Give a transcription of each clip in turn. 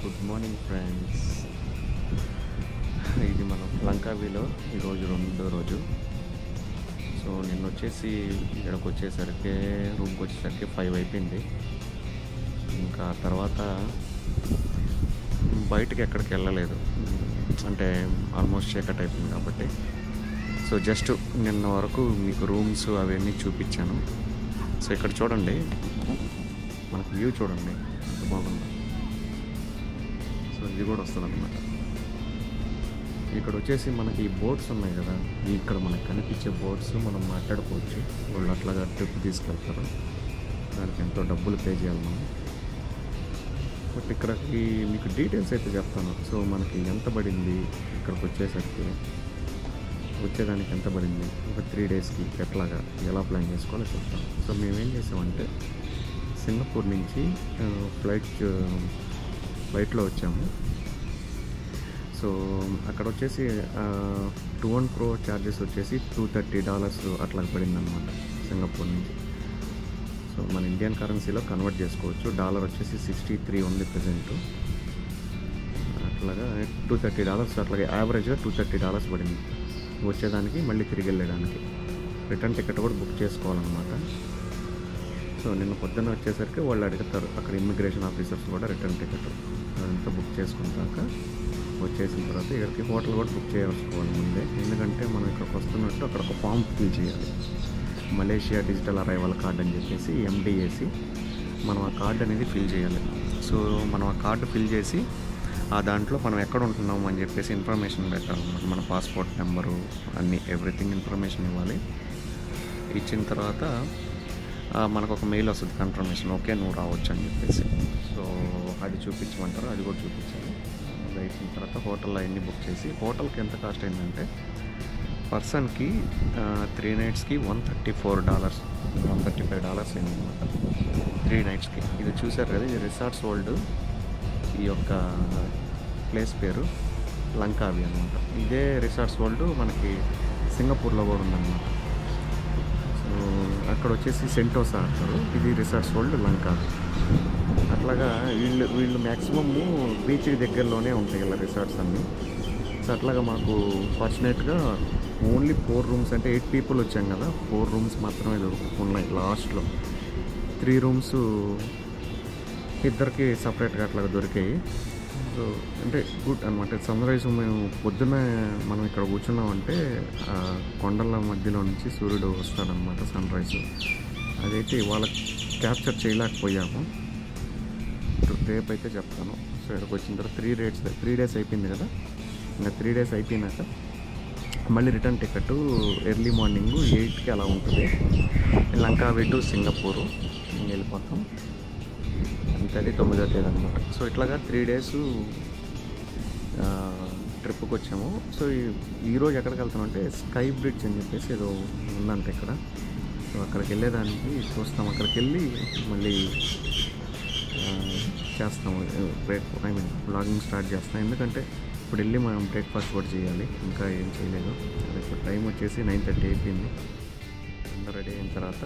Good morning friends. ఇది మనం లంకావీలో ఈరోజు రెండో రోజు. సో నిన్న వచ్చేసి ఇక్కడికి వచ్చేసరికి రూమ్కి వచ్చేసరికి 5 అయిపోయింది. ఇంకా తర్వాత బయటికి ఎక్కడికి వెళ్ళలేదు, అంటే ఆల్మోస్ట్ చీకట్ అయిపోయింది కాబట్టి. సో జస్ట్ నిన్న వరకు మీకు రూమ్స్ అవన్నీ చూపించాను. సో ఇక్కడ చూడండి, మనకు వ్యూ చూడండి ఎంత బాగుందో. సో ఇది కూడా వస్తుంది అనమాట. ఇక్కడ వచ్చేసి మనకి ఈ బోట్స్ ఉన్నాయి కదా, ఇక్కడ మనకు కనిపించే బోట్స్ మనం మాట్లాడుకోవచ్చు. వాళ్ళు అట్లాగా ట్రిప్ తీసుకెళ్తారు, దానికి ఎంతో డబ్బులు పే చేయాలి మనం. బట్ ఇక్కడికి మీకు డీటెయిల్స్ అయితే చెప్తాను. సో మనకి ఎంత పడింది, ఇక్కడికి వచ్చేదానికి ఎంత పడింది, ఒక 3 డేస్కి ఎట్లాగా ఎలా ప్లాన్ చేసుకోవాలో చెప్తాను. సో మేమేం చేసామంటే సింగపూర్ నుంచి ఫ్లైట్లో వచ్చాము. సో అక్కడ వచ్చేసి టు అండ్ ఫ్రో ఛార్జెస్ వచ్చేసి $230 అట్లా పడింది అనమాట సింగపూర్ నుంచి. సో మన ఇండియన్ కరెన్సీలో కన్వర్ట్ చేసుకోవచ్చు. డాలర్ వచ్చేసి 63 ఉంది ప్రజెంట్. అట్లాగా $230 అట్లాగే యావరేజ్గా $230 పడింది వచ్చేదానికి, మళ్ళీ తిరిగి వెళ్ళడానికి. రిటర్న్ టికెట్ కూడా బుక్ చేసుకోవాలన్నమాట. సో నిన్న పొద్దున్న వచ్చేసరికి వాళ్ళు అడుగుతారు, అక్కడ ఇమ్మిగ్రేషన్ ఆఫీసర్స్ కూడా రిటర్న్ టికెట్ అదంతా బుక్ చేసుకుంటాక వచ్చేసిన తర్వాత ఇక్కడికి హోటల్ కూడా బుక్ చేసుకోవాలి ముందే. ఎందుకంటే మనం ఇక్కడికి వస్తున్నట్టు అక్కడ ఒక ఫామ్ ఫిల్ చేయాలి, మలేషియా డిజిటల్ అరైవల్ కార్డ్ అని చెప్పేసి MDAC. మనం ఆ కార్డ్ అనేది ఫిల్ చేయాలి. సో మనం ఆ కార్డు ఫిల్ చేసి ఆ దాంట్లో మనం ఎక్కడ ఉంటున్నాము అని చెప్పేసి ఇన్ఫర్మేషన్ పెట్టాలన్నమాట. మన పాస్పోర్ట్ నెంబరు అన్నీ ఎవ్రీథింగ్ ఇన్ఫర్మేషన్ ఇవ్వాలి. ఇచ్చిన తర్వాత మనకు ఒక మెయిల్ వస్తుంది కన్ఫర్మేషన్, ఓకే నువ్వు రావచ్చు అని చెప్పేసి. సో అది చూపించమంటారు, అది కూడా చూపించాలి. అది అయిపోయిన తర్వాత హోటల్లో అన్నీ బుక్ చేసి, హోటల్కి ఎంత కాస్ట్ అయిందంటే పర్సన్కి 3 నైట్స్కి $135 అయిందన్నమాట 3 నైట్స్కి. ఇది చూసారు కదా, ఇది రిసార్ట్స్ వరల్డ్. ఈ యొక్క ప్లేస్ పేరు లంకావి అనమాట. ఇదే రిసార్ట్స్ వరల్డ్ మనకి సింగపూర్లో కూడా ఉందన్నమాట. సో అక్కడ వచ్చేసి సెంటోసా అంటారు, ఇది రిసార్ట్స్ వరల్డ్ లంకావి. అట్లాగా వీళ్ళు మ్యాక్సిమమ్ బీచ్ దగ్గరలోనే ఉంటాయి ఇలా రిసార్ట్స్ అన్నీ. సో అట్లాగా మాకు ఫార్చునేట్గా ఓన్లీ 4 రూమ్స్, అంటే 8 పీపుల్ వచ్చాం కదా, 4 రూమ్స్ మాత్రమే ఉన్నాయి లాస్ట్లో. 3 రూమ్స్ ఇద్దరికి సపరేట్గా అట్లాగా దొరికాయి. సో అంటే గుడ్ అనమాట. సన్ రైజ్ మేము పొద్దున్న మనం ఇక్కడ కూర్చున్నామంటే కొండల మధ్యలో నుంచి సూర్యుడు వస్తాడనమాట, సన్ రైజ్. అదైతే ఇవాళ క్యాప్చర్ చేయలేకపోయాము, రేపు అయితే చెప్తాను. సో ఇక్కడికి వచ్చిన తర్వాత 3 డేస్ అయిపోయింది కదా, ఇంకా 3 డేస్ అయిపోయినాక మళ్ళీ రిటర్న్ టికెట్ ఎర్లీ మార్నింగ్ 8కి అలా ఉంటుంది. లంకావి టు సింగపూరు వెళ్ళిపోతాం. అంతే, 9వ తేదీ అనమాట. సో ఇట్లాగా 3 డేస్ ట్రిప్కి వచ్చాము. సో ఈరోజు ఎక్కడికి వెళ్తాం అంటే స్కై బ్రిడ్జ్ అని చెప్పేసి ఏదో ఉందంట ఇక్కడ. సో అక్కడికి వెళ్ళేదానికి చూస్తాం. అక్కడికి వెళ్ళి మళ్ళీ చేస్తాము, వ్లాగింగ్ స్టార్ట్ చేస్తాం. ఎందుకంటే ఇప్పుడు వెళ్ళి మనం బ్రేక్ఫాస్ట్ కూడా చేయాలి, ఇంకా ఏం చేయలేదు. ఇప్పుడు టైం వచ్చేసి 9:30 అయిపోయింది. అందరూ రెడీ అయిన తర్వాత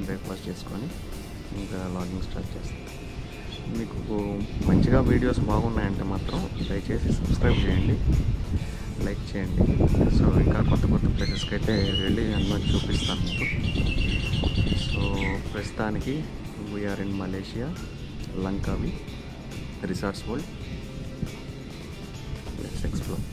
బ్రేక్ఫాస్ట్ చేసుకొని ఇంకా వ్లాగింగ్ స్టార్ట్ చేస్తాం. మీకు మంచిగా వీడియోస్ బాగున్నాయంటే మాత్రం దయచేసి సబ్స్క్రైబ్ చేయండి, లైక్ చేయండి. సో ఇంకా కొత్త ప్లేసెస్కి అయితే వెళ్ళి అన్నీ చూపిస్తాను మీకు. సో ప్రస్తుతానికి we're in Malaysia, Langkawi resorts world. Let's explore.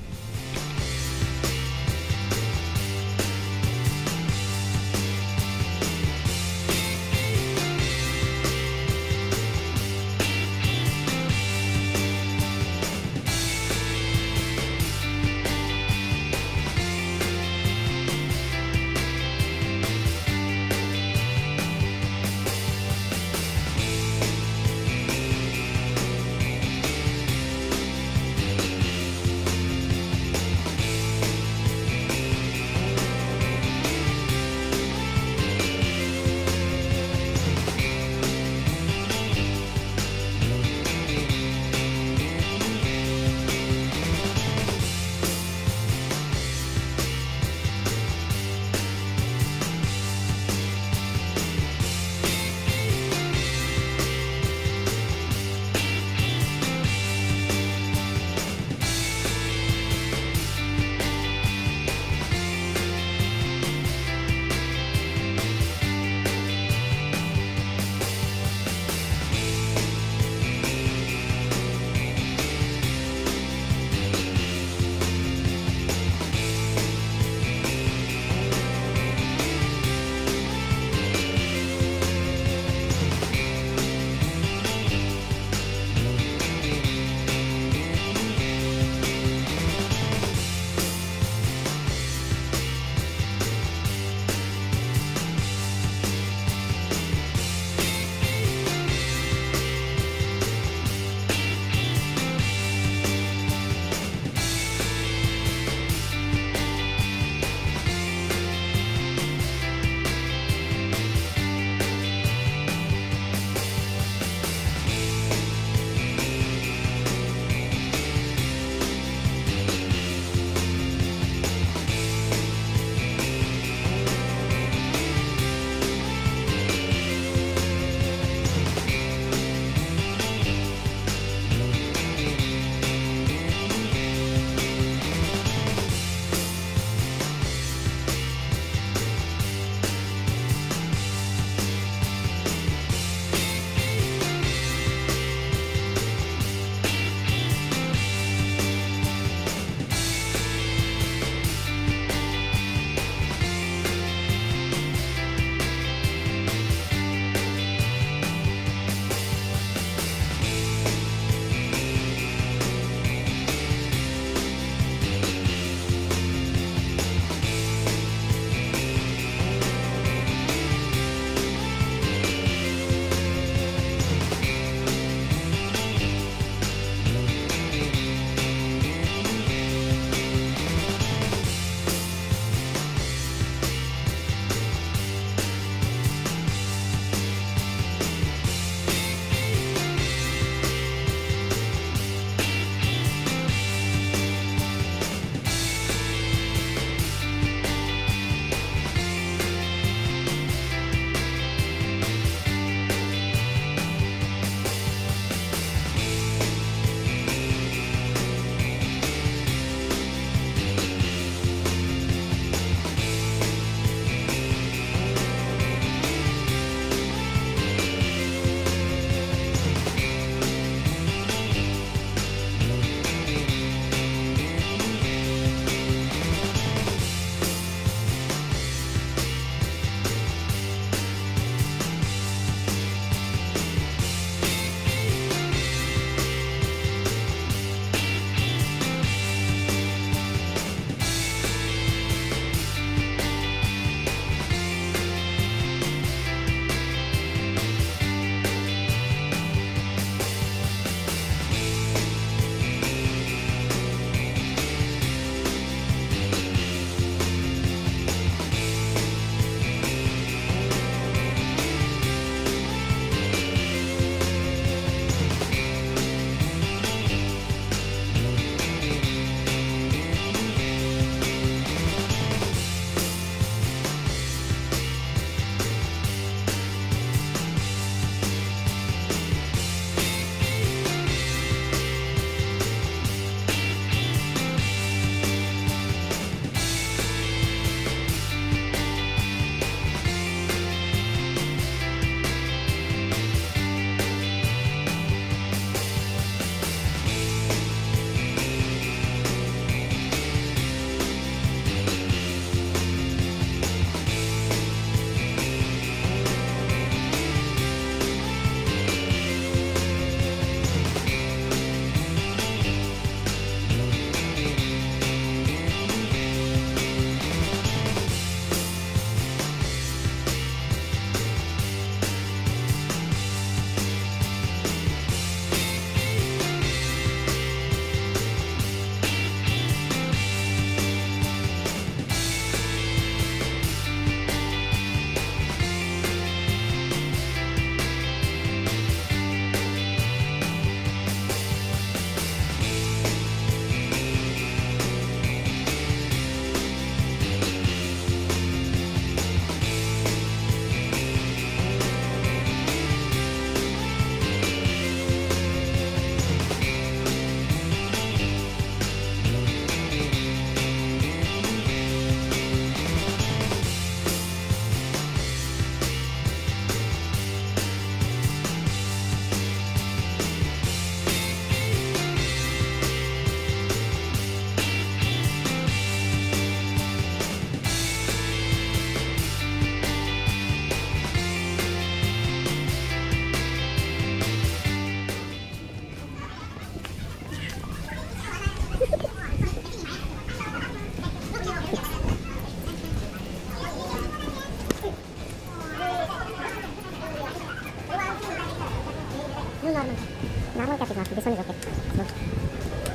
Normal cap is not. This one is okay. No.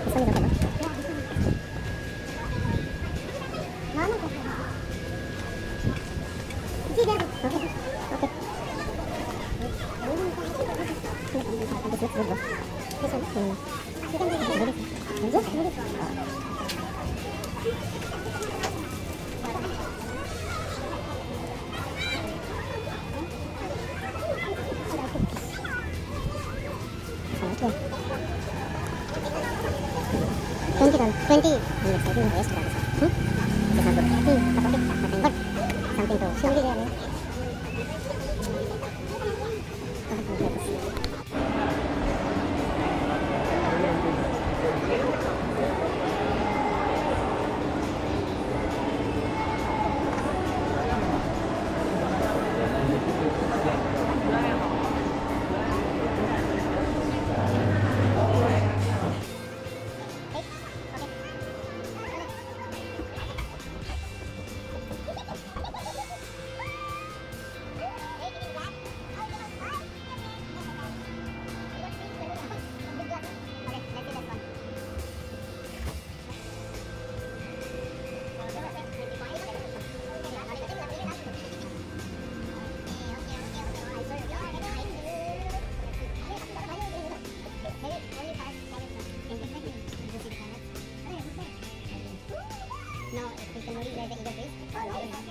This one is okay, no? Normal cap. Okay. Okay. This looks good, bro. This one. You can do this. Yes, do this. Okay. 20 done. 20 minutes. I think waste for this. It's not good. But okay. Nothing good. Something to show you there. No, we can only wear the either waist or the other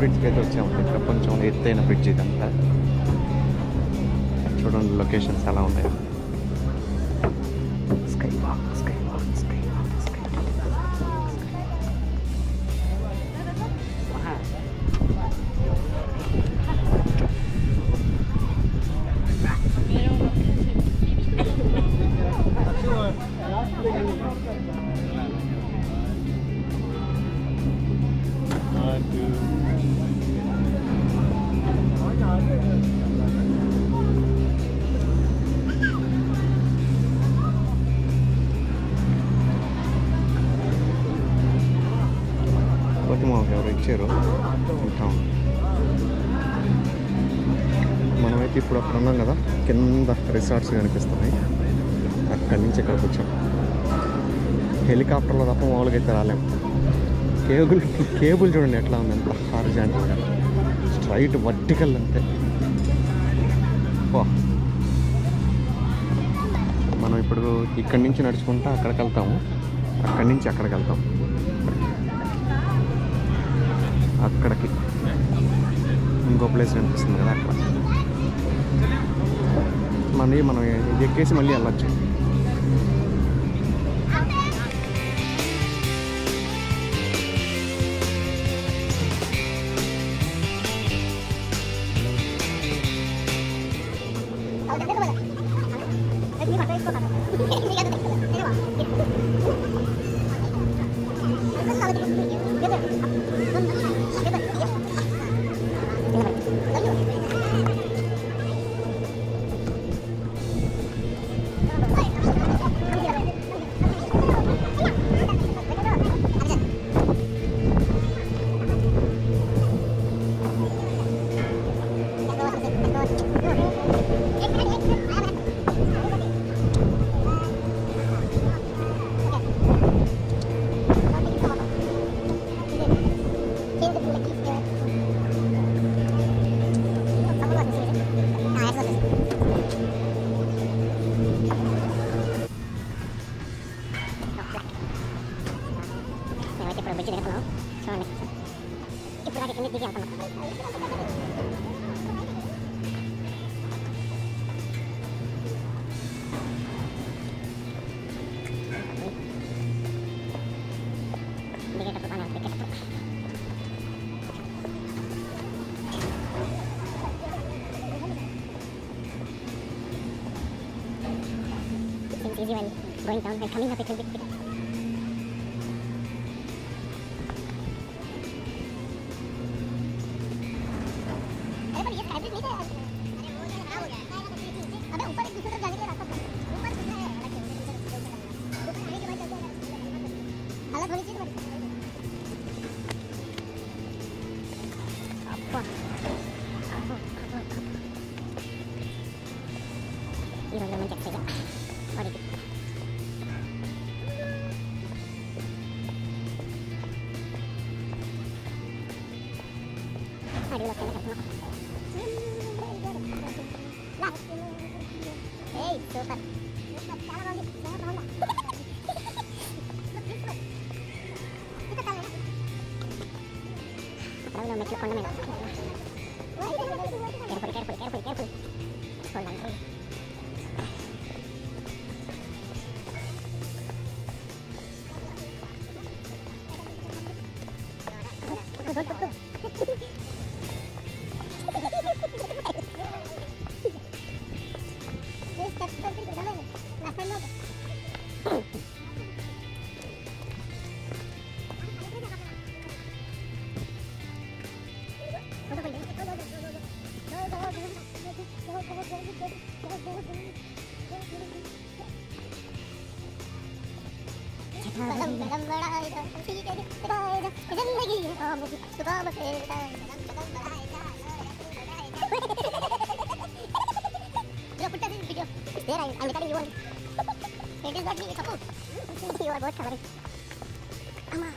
బ్రిడ్జ్కి అయితే వచ్చామండి. ప్రపంచంలో ఎత్తైన bridge ఇదంతా. చూడండి locations ఎలా ఉన్నాయో. Sky walk, sky walk, sky walk, sky మాకు ఎవరు ఇచ్చారు ఇంకా. మనమైతే ఇప్పుడు అక్కడ ఉన్నాం కదా, కింద రిసార్ట్స్ కనిపిస్తున్నాయి. అక్కడి నుంచి ఇక్కడికి వచ్చాం. హెలికాప్టర్లో తప్ప మామూలుగా అయితే రాలేము. కేబుల్ చూడండి ఎట్లా ఉంది, ఎంత హారిజాంటల్గా, స్ట్రైట్ వర్టికల్ అంతే. మనం ఇప్పుడు ఇక్కడి నుంచి నడుచుకుంటా అక్కడికి వెళ్తాము, అక్కడి నుంచి అక్కడికి వెళ్తాం. అక్కడికి ఇంకో ప్లేస్ కనిపిస్తుంది కదా, అక్కడ మనం ఎక్కేసి మళ్ళీ వెళ్ళొచ్చు. Easy when going down and coming up it will be quick. Hey, super. Careful. Hold on. There, I'm recording you one. It is not me, it's Apu. You are both covering. Amma.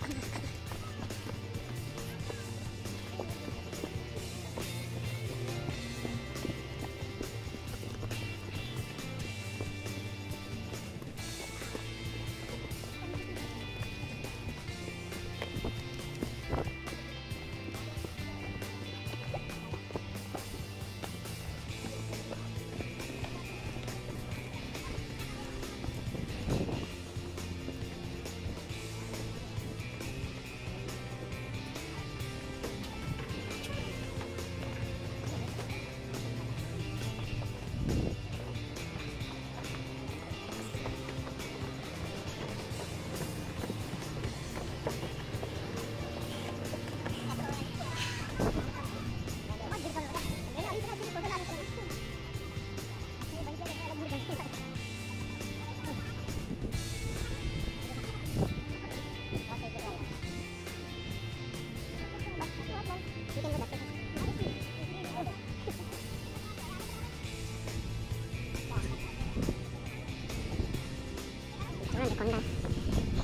కొండ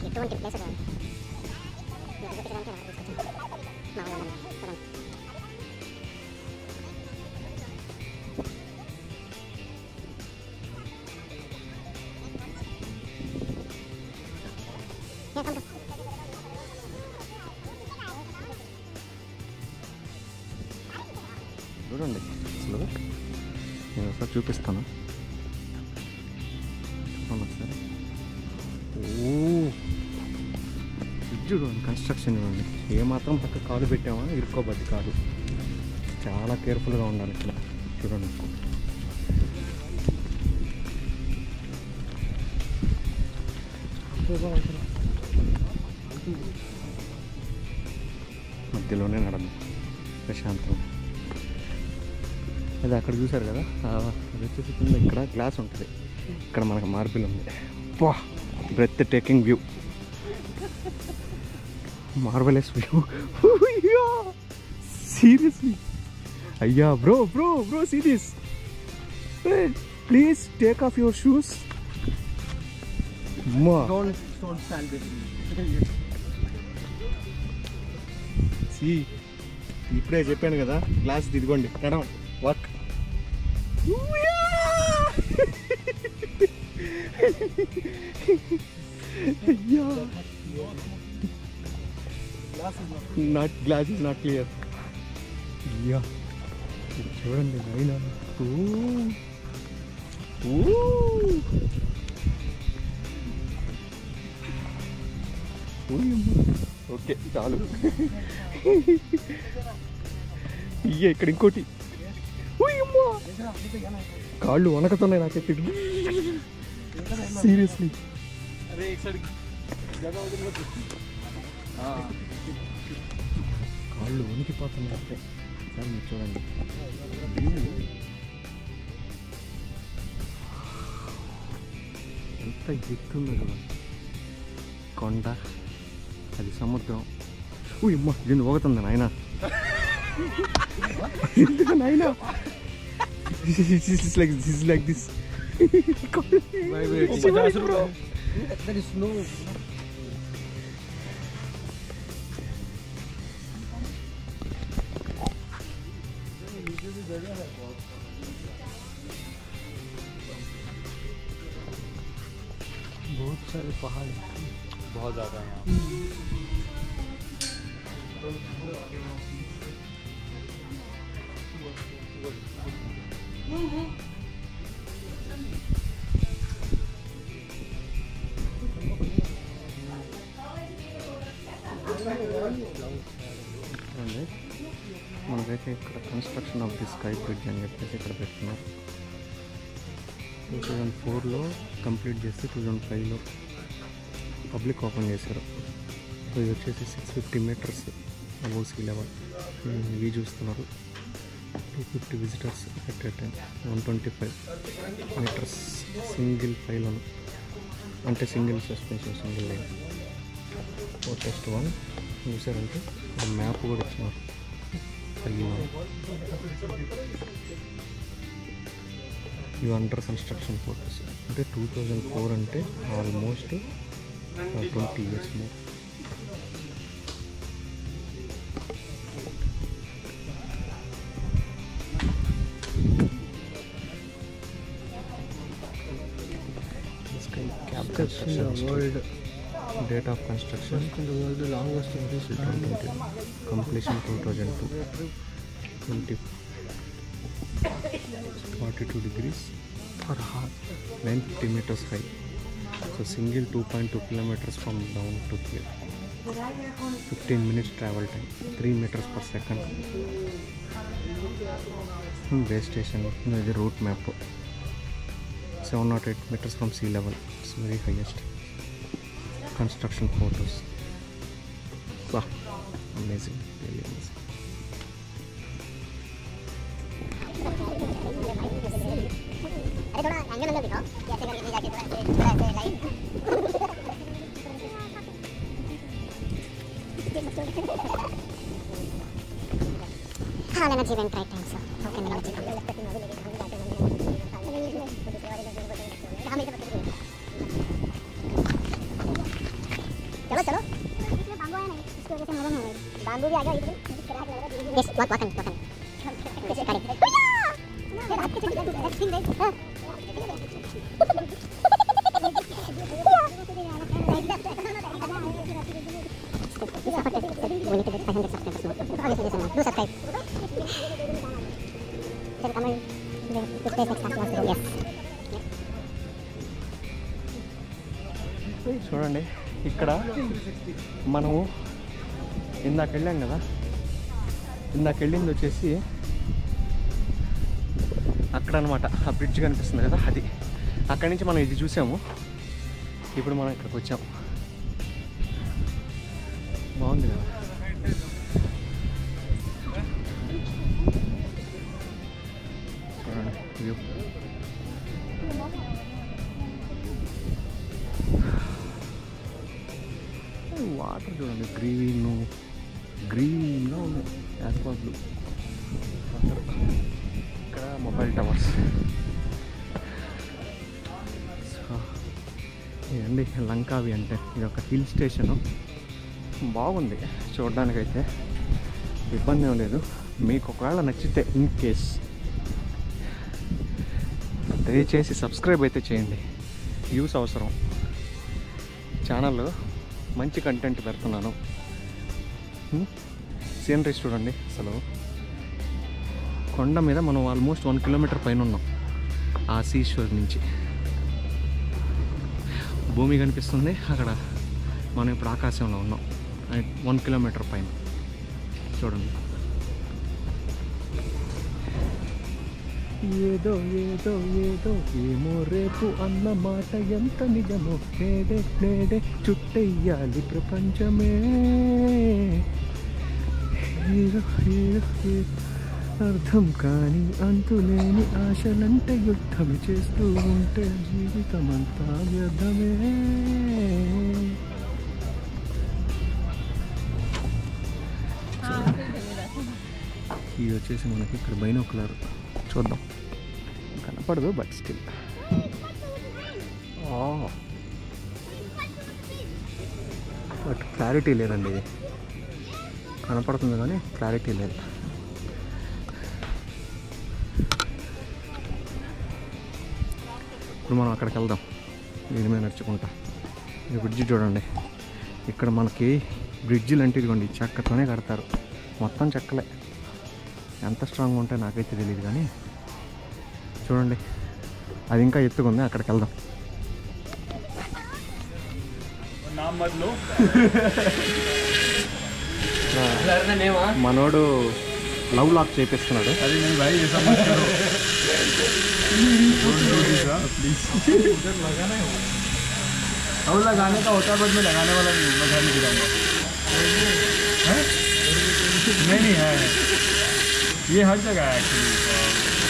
ఎటువంటి place కాదు. మీకు చూపించడానికి అలా తీసుకొచ్చాను. మా వాళ్ళందరూ చూడండి. చూడండి అసలు నేను ఒకసారి చూపిస్తాను. చూడండి ఒకసారి. ఓ చూడండి కన్స్ట్రక్షన్ చూడండి. ఏమాత్రం పక్క కాలు పెట్టామా ఇరుక్కోబద్ది కాదు. చాలా కేర్ఫుల్గా ఉండాలి ఇక్కడ. చూడండి మధ్యలోనే నడదు ప్రశాంతం. అది అక్కడ చూసారు కదా, అది వచ్చేసి కింద ఇక్కడ గ్లాస్ ఉంటుంది. ఇక్కడ మనకు మార్బుల్ ఉంది. Breathtaking view, marvellous view. Seriously అయ్యా bro bro bro serious, please take off your shoes. ఇప్పుడే చెప్పాను కదా గ్లాస్ ఇదిగోండి work. Not glass is not clear. Yeah చూడండి అయినా. ఓకే చాలు. ఇయ్య ఇక్కడ ఇంకోటి. కాళ్ళు వణకుతున్నాయి నాకైతే సీరియస్లీ. కాళ్ళు వణికిపోతున్నాయి అంటే మీరు చూడండి. ఎంత ఎత్తుందో కదా కొండ, అది సముద్రం. అమ్మ దీన్ని ఊగుతుంది నాయన. నాయన this is like this. There is no. बहुत सारे पहाड़ हैं, बहुत ज़्यादा यहाँ. మనకైతే ఇక్కడ construction of the sky bridge అని చెప్పేసి ఇక్కడ పెట్టుకున్నారు. 2004లో కంప్లీట్ చేస్తే 2005లో పబ్లిక్ ఓపెన్ చేశారు. సో ఇది వచ్చేసి 650 మీటర్స్ అబౌవ్ సీ లెవెల్. ఇవి చూస్తున్నారు 250 visitors at a time. 125 meters single pylon, అంటే single suspension, single line. Test 1 చూసారంటే మ్యాప్ కూడా ఇచ్చినారు. ఇవి అండర్ కన్స్ట్రక్షన్ ఫోటోస్. అంటే 2004 అంటే almost 20 years more. World date of construction in the world, the longest in this 2020. Completion 2002. 42 degrees per hour, 950 meters high. So single 2.2 kilometers from down to here. 15 minutes travel time, 3 meters per second. Base station, the route map. 708 meters from sea level. It's very highest. Construction photos. Wow, amazing, really amazing. अरे थोड़ा angle में दिखाओ कैसे करके जाके थोड़ा ऐसे light. हाँ लेना जीवन राइट टाइम से ओके लेना चाहिए. bamboo भी आ गया इधर yes walk yes correct ये रात के चली एक्टिंग दे हां we need to get 500 subscribers more obviously listen do subscribe tell comment which place next time wants to go yes చూడండి ఇక్కడ మనము ఇందాక వెళ్ళాం కదా, ఇందాక వెళ్ళింది వచ్చేసి అక్కడ అనమాట. ఆ బ్రిడ్జ్ కనిపిస్తుంది కదా, అది అక్కడి నుంచి మనం ఇది చూసాము. ఇప్పుడు మనం ఇక్కడికి వచ్చాము. బాగుంది కదా. చూడండి వ్యూ. వాటర్ చూడండి, గ్రీన్గా ఉన్నాయి యాక్వాబ్లు. ఇక్కడ మొబైల్ టవర్స్. ఇదండి లంకావి అంటే, ఇది ఒక హిల్ స్టేషను. బాగుంది చూడడానికైతే, ఇబ్బంది ఏం లేదు. మీకు ఒకవేళ నచ్చితే ఇన్ కేస్ దయచేసి సబ్స్క్రైబ్ అయితే చేయండి, వ్యూస్ అవసరం. ఛానల్లో మంచి కంటెంట్ పెడుతున్నాను. సీనరీస్ చూడండి, అసలు కొండ మీద మనం ఆల్మోస్ట్ 1 కిలోమీటర్ పైన ఉన్నాం. ఆ సీషోర్ నుంచి భూమి కనిపిస్తుంది. అక్కడ మనం ఇప్పుడు ఆకాశంలో ఉన్నాం 1 కిలోమీటర్ పైన. చూడండి, ఏదో ఏదో ఏదో ఏమో రేపు అన్న మాట ఎంత నిజమో, నేడే నేడే చుట్టెయ్యాలి ప్రపంచమే. ఏదో ఏదో అర్థం కాని అంతులేని ఆశలంటే యుద్ధం చేస్తూ ఉంటే జీవితం అంతా వ్యర్థమే. ఇది వచ్చేసి మనకి ఇక్కడ బైనోకులర్ చూద్దాం, కనపడదు బట్ స్టిల్. బట్ క్లారిటీ లేదండి, ఇది కనపడుతుంది కానీ క్లారిటీ లేదు. ఇప్పుడు మనం అక్కడికి వెళ్దాం దీని మీద నడుచుకుంటా. ఈ బ్రిడ్జ్ చూడండి, ఇక్కడ మనకి బ్రిడ్జిలు అంటే ఇదిగోండి చెక్కతోనే కడతారు, మొత్తం చెక్కలే. ఎంత స్ట్రాంగ్ ఉంటే నాకైతే తెలియదు కానీ చూడండి, అది ఇంకా ఎత్తుకుంది. అక్కడికి వెళ్దాం. మనోడు లవ్ లాక్ చేపిస్తున్నాడు. और लगाने का होता है बट मैं लगाने वाला नहीं हूँ, मैं घर नहीं गिराऊंगा। नहीं है, ये हर जगह है एक्चुअली,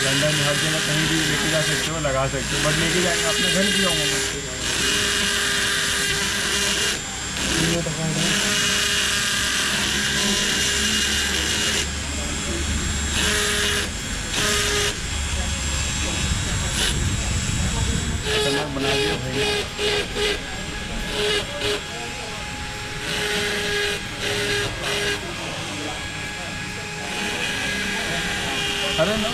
लंदन में हर जगह कहीं भी लेके जा सकते हो, लगा सकते हो, बट लेके जाएंगे अपने घर गिराऊंगा मैं। बना दिया भाई। अरे ना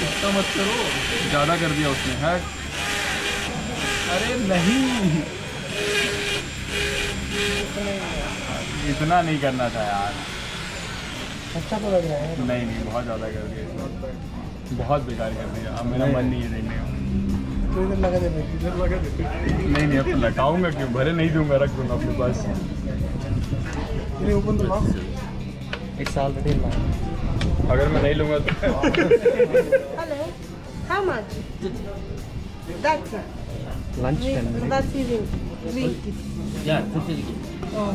इतना मत करो, ज़्यादा कर दिया उसने है। अरे नहीं, इतना नहीं करना था यार। अच्छा तो लग रहा है। नहीं नहीं, बहुत ज़्यादा कर दिया इसने, बहुत बेकार कर दिया। अब मेरा मन नहीं है देखने का। तो इधर लगा दे, इधर लगा दे। नहीं नहीं, अब तो लगाऊंगा क्यों, भरे नहीं दूंगा, रख दूंगा अपने पास। ये open the lock. It's already lock. अगर मैं नहीं लूंगा तो Hello. How much? That's lunch 10 minutes. that's evening. Green tea. Oh.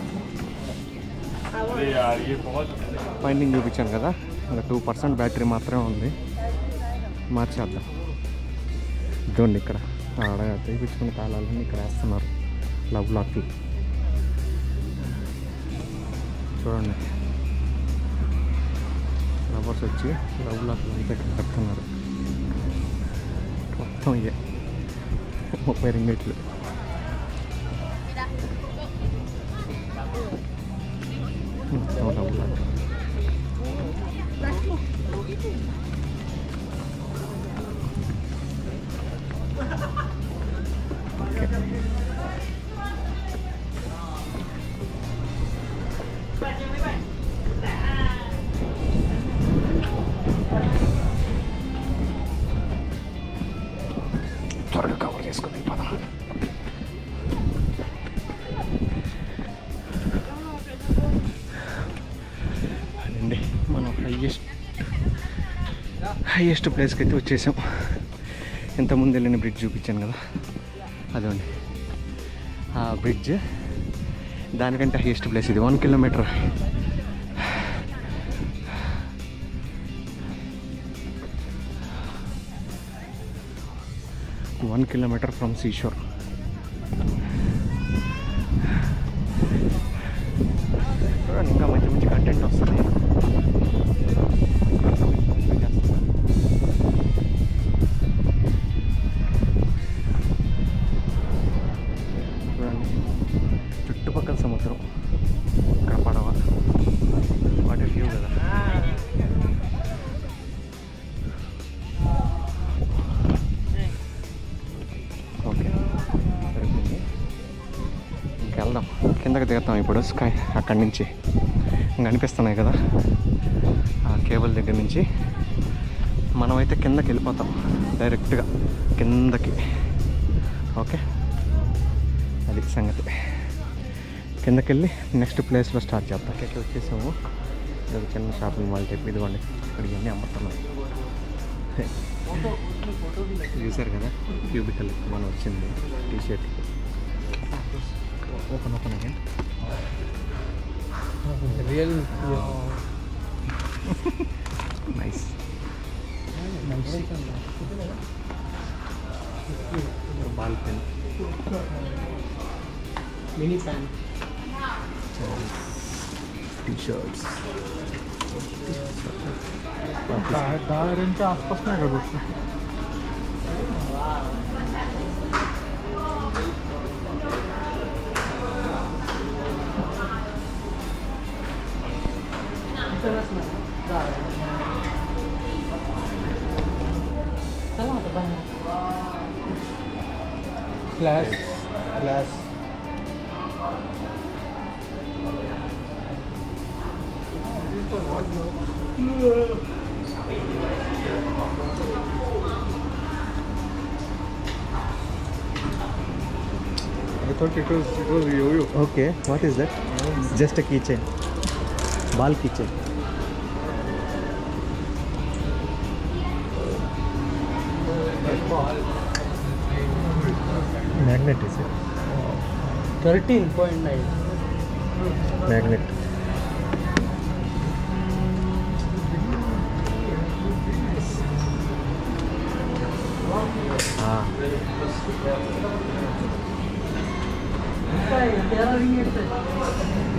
I want. अरे यार ये बहुत ఫైండింగ్ చూపించాను కదా, ఇంకా 2% బ్యాటరీ మాత్రమే ఉంది. మార్చేద్దాం. ఇదిగోండి ఇక్కడ ఆడ తెప్పించుకున్న తాళాలన్నీ ఇక్కడ వేస్తున్నారు లవ్ లాక్కి. చూడండి, లవర్స్ వచ్చి లవ్ లాక్ అంతా ఇక్కడ కడుతున్నారు. మొత్తం ఇదే 30 రింగిట్లు. త్వరగా కవర్ చేసుకుని పదం. అదండి మనం హైయెస్ట్ ప్లేస్కి అయితే వచ్చేసాం. ఇంతకుముందు వెళ్ళిన బ్రిడ్జ్ చూపించాను కదా, అదండి ఆ బ్రిడ్జ్. దానికంటే హైయెస్ట్ ప్లేస్ ఇది. 1 kilometre. One kilometer from seashore. ఇంకా మంచి మంచి కంటెంట్ వస్తుంది. చూడండి చుట్టుపక్కల సముద్రం, ఇక్కడ పడవ, వాటి వ్యూ కదా. ఓకే సరిపోయింది. ఇంకెళ్దాం, కిందకి దిగుతాం ఇప్పుడు. స్కై అక్కడి నుంచి ఇంకా అనిపిస్తున్నాయి కదా ఆ కేబుల్ దగ్గర నుంచి. మనమైతే కిందకి వెళ్ళిపోతాం డైరెక్ట్గా కిందకి. ఓకే అది సంగతి. కిందకి వెళ్ళి నెక్స్ట్ ప్లేస్లో స్టార్ట్ చేద్దాం. ఇక్కడికి వచ్చేసాము. ఇది ఒక చిన్న షాపింగ్ మాల్ టైప్. ఇదిగోండి ఇక్కడ ఇవన్నీ అమ్ముతున్నాం. చూసారు కదా క్యూబికల్ మనం వచ్చింది t shirt. Open again. Real nice. Ball pen, mini pan, t shirts. दादरच्या आसपास नाही का गोष्ट. Glass glass I thought it was yo-yo. Okay, what is that? Just a keychain. Ball keychain. Magnet is it? 13.9. Magnet.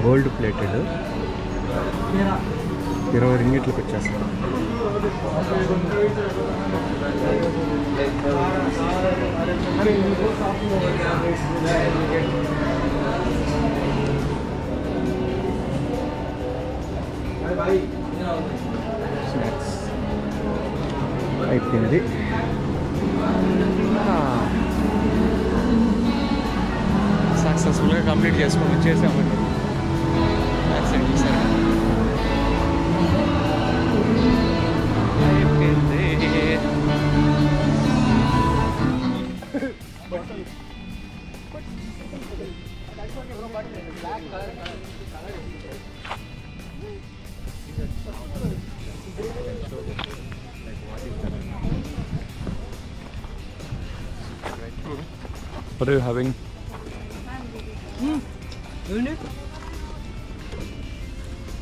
Gold plated 20 రింగిట్లకు వచ్చేస్తుంది. Snacks అయిపోయింది. సక్సెస్ఫుల్గా complete చేసుకొని వచ్చేసామండి. యాక్సిడెంట్ చూసారా? అయిపోయింది. What are you having?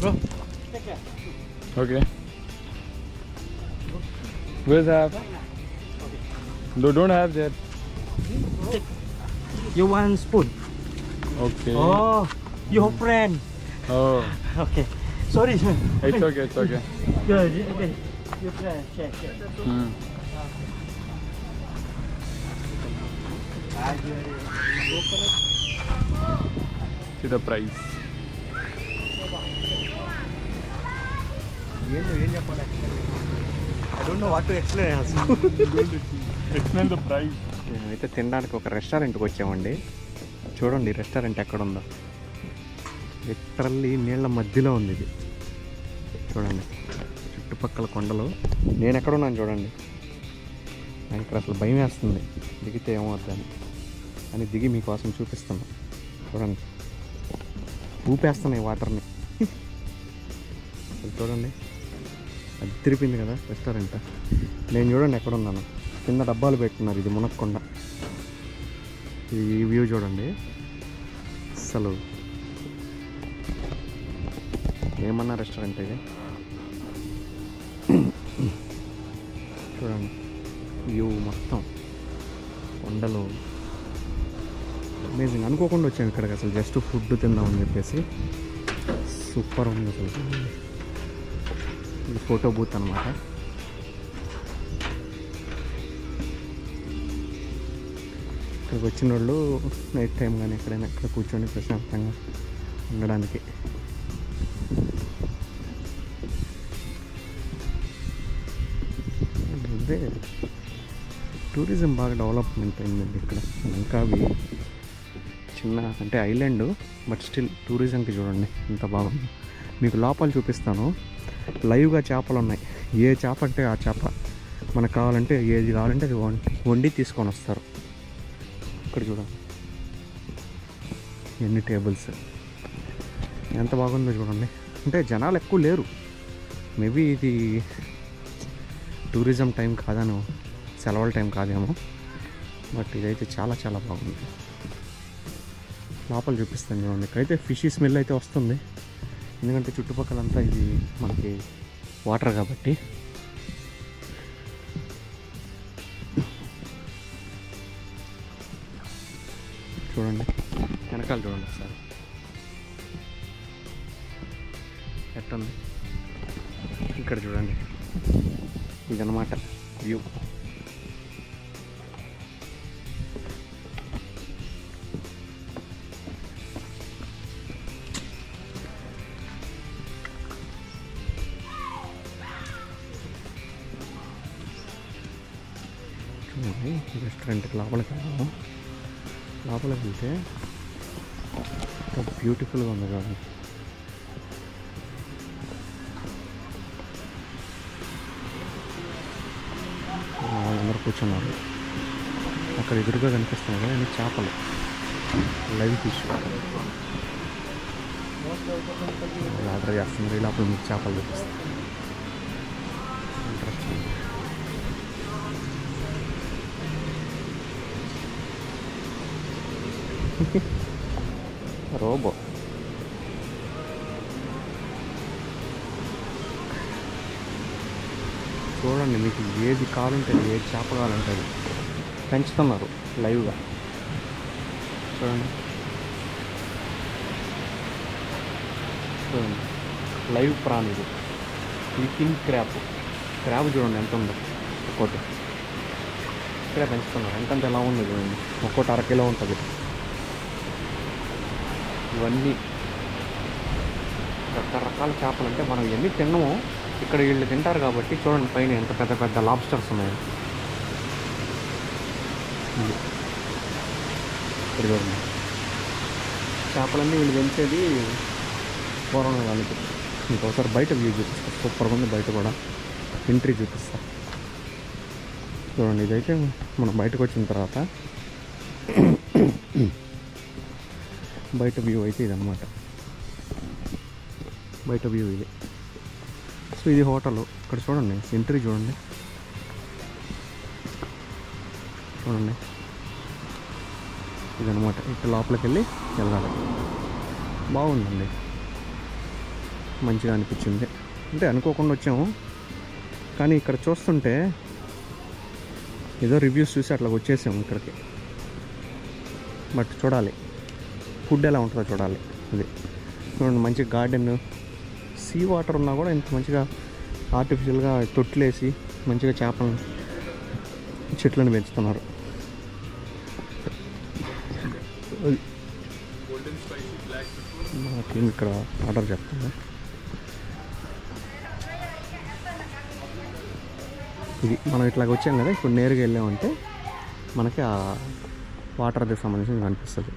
Bro, Okay. Where's have? Don't have there. you want spoon? Okay. Oh, your friend. Oh. Okay. Sorry. It's okay. It's okay. Good. Okay. Your friend. Share. Hmm. See the price. ఏం చెప్పాలి? I don't know what to explain అసలు. Explain the price. అయితే తినడానికి ఒక రెస్టారెంట్కి వచ్చామండి. చూడండి restaurant ఎక్కడ ఉందో. లిటరల్లీ నీళ్ళ మధ్యలో ఉంది ఇది. చూడండి చుట్టుపక్కల కొండలు. నేను ఎక్కడున్నాను చూడండి. నాకు ఇక్కడ అసలు భయం వేస్తుంది దిగితే ఏమవుతుందని. అని దిగి మీకోసం చూపిస్తున్నాను. చూడండి ఊపేస్తున్నాయి వాటర్ని. చూడండి అది తిరిపింది కదా రెస్టారెంట్. నేను చూడండి ఎక్కడున్నాను. కింద డబ్బాలు పెట్టున్నారు. ఇది మునక్కొండ. ఇది ఈ వ్యూ చూడండి. అసలు ఏమన్నా రెస్టారెంట్ ఇది. చూడండి వ్యూ మొత్తం కొండలు. అమేజింగ్. అనుకోకుండా వచ్చాను ఇక్కడికి అసలు జస్ట్ ఫుడ్ తిందామని చెప్పేసి. సూపర్ ఉంది అసలు. ఇది ఫోటో బూత్ అనమాట. ఇక్కడికి వచ్చిన వాళ్ళు నైట్ టైం కానీ ఎక్కడైనా ఇక్కడ కూర్చొని ప్రశాంతంగా ఉండడానికి. అదే టూరిజం బాగా డెవలప్మెంట్ అయిందండి ఇక్కడ. ఇంకా అవి చిన్న అంటే ఐలాండ్ బట్ స్టిల్ టూరిజంకి చూడండి ఎంత బాగుంది. మీకు లోపల చూపిస్తాను. లైవ్గా చేపలు ఉన్నాయి. ఏ చేప అంటే ఆ చేప మనకు కావాలంటే ఏది కావాలంటే అది వండి తీసుకొని వస్తారు. ఇక్కడ చూడండి ఎన్ని టేబుల్స్, ఎంత బాగుందో చూడండి. అంటే జనాలు ఎక్కువ లేరు. మేబీ ఇది టూరిజం టైం కాదను, సెలవుల టైం కాదేమో. బట్ ఇదైతే చాలా చాలా బాగుంది. లోపల చూపిస్తాను చూడండి. ఇక్కడైతే ఫిషీ స్మెల్ అయితే వస్తుంది. ఎందుకంటే చుట్టుపక్కలంతా ఇది మనకి వాటర్ కాబట్టి. చూడండి వెనకాల చూడండి ఒకసారి ఎట్టుంది. ఇక్కడ చూడండి ఇదన్నమాట వ్యూ. చూడండి రెస్టారెంట్కి లోపలికి వెళ్దాము. లోపలికి వెళ్తే బ్యూటిఫుల్గా ఉంది చూడండి. వాళ్ళందరూ కూర్చున్నారు. అక్కడ ఎదురుగా కనిపిస్తున్నాయి కదా అన్ని చేపలు, లైవ్ ఫిష్. ఆర్డర్ చేస్తున్నారు. ఇలా అప్పుడు మీకు చేపలు చూపిస్తారు. ఇంట్రెస్టింగ్. రోబో చూడండి. మీకు ఏది కావాలంటే ఏది చేప కావాలంటే అది పెంచుతున్నారు లైవ్గా. చూడండి చూడండి లైవ్ ప్రాన్ ఇది. ఇది కింగ్ క్రాప్. క్రాప్ చూడండి ఎంత ఉందో ఒక్కోటి. ఇక్కడే పెంచుతున్నారు. ఎంతంత ఎలా ఉంది చూడండి. ఒక్కోటి 1/2 కిలో ఉంటుంది. ఇవన్నీ రకరకాల చేపలు. అంటే మనం ఎన్ని తిన్నామో ఇక్కడ వీళ్ళు తింటారు కాబట్టి చూడండి పైన ఎంత పెద్ద పెద్ద లాబ్స్టర్స్ ఉన్నాయి. ఇక్కడ చూడండి చేపలన్నీ వీళ్ళు పెంచేది పూర్వం వాళ్ళకి. ఇంకోసారి బయట వ్యూ చూపిస్తాను. సూపర్గా ఉంది. బయట కూడా ఎంట్రీ చూపిస్తా చూడండి. ఇదైతే మనం బయటకు వచ్చిన తర్వాత బయట వ్యూ అయితే ఇదన్నమాట. బయట వ్యూ ఇది. సో ఇది హోటల్. ఇక్కడ చూడండి ఎంట్రీ చూడండి. చూడండి ఇదన్నమాట. ఇట్లా లోపలికి వెళ్ళాలి. బాగుందండి. మంచిగా అనిపించింది. అంటే అనుకోకుండా వచ్చాము కానీ ఇక్కడ చూస్తుంటే ఏదో రివ్యూస్ చూసి అట్లా వచ్చేసాము ఇక్కడికి. బట్ చూడాలి ఫుడ్ ఎలా ఉంటుందో చూడాలి. ఇది చూడండి మంచి గార్డెన్, సీ వాటర్ ఉన్నా కూడా ఇంత మంచిగా ఆర్టిఫిషియల్గా తొట్లేసి మంచిగా చేపలను చెట్లను పెంచుతున్నారు. మా టీం ఇక్కడ ఆర్డర్ చెప్తుంది. ఇది మనం ఇట్లాగ వచ్చాం కదా, ఇప్పుడు నేరుగా వెళ్ళామంటే మనకి ఆ వాటర్కి సంబంధించి కనిపిస్తుంది.